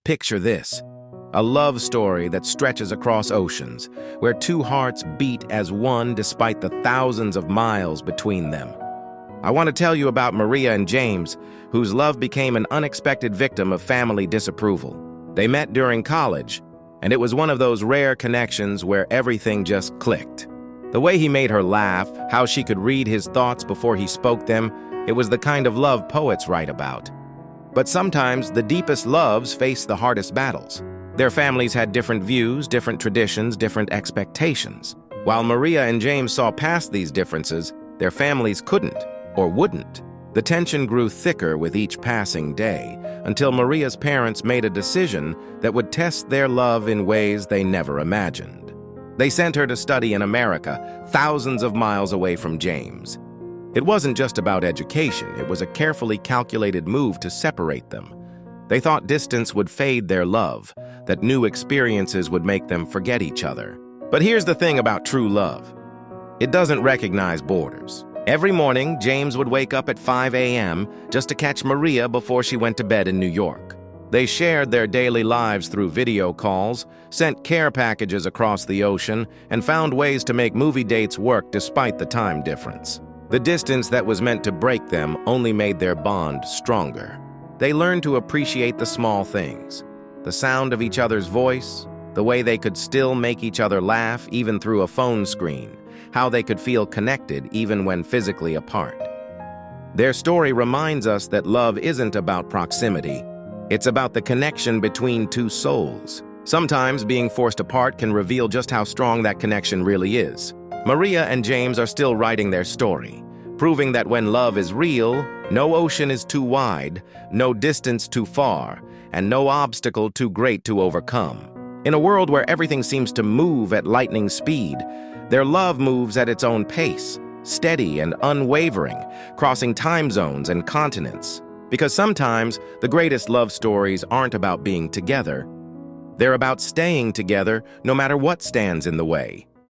Picture this: a love story that stretches across oceans, where two hearts beat as one despite the thousands of miles between them. I want to tell you about Maria and James, whose love became an unexpected victim of family disapproval. They met during college, and it was one of those rare connections where everything just clicked. The way he made her laugh, how she could read his thoughts before he spoke them, it was the kind of love poets write about. But sometimes the deepest loves face the hardest battles. Their families had different views, different traditions, different expectations. While Maria and James saw past these differences, their families couldn't or wouldn't. The tension grew thicker with each passing day, until Maria's parents made a decision that would test their love in ways they never imagined. They sent her to study in America, thousands of miles away from James. It wasn't just about education, it was a carefully calculated move to separate them. They thought distance would fade their love, that new experiences would make them forget each other. But here's the thing about true love: it doesn't recognize borders. Every morning, James would wake up at 5 a.m. just to catch Maria before she went to bed in New York. They shared their daily lives through video calls, sent care packages across the ocean, and found ways to make movie dates work despite the time difference. The distance that was meant to break them only made their bond stronger. They learned to appreciate the small things: the sound of each other's voice, the way they could still make each other laugh even through a phone screen, how they could feel connected even when physically apart. Their story reminds us that love isn't about proximity. It's about the connection between two souls. Sometimes being forced apart can reveal just how strong that connection really is. Maria and James are still writing their story, proving that when love is real, no ocean is too wide, no distance too far, and no obstacle too great to overcome. In a world where everything seems to move at lightning speed, their love moves at its own pace, steady and unwavering, crossing time zones and continents. Because sometimes the greatest love stories aren't about being together. They're about staying together no matter what stands in the way.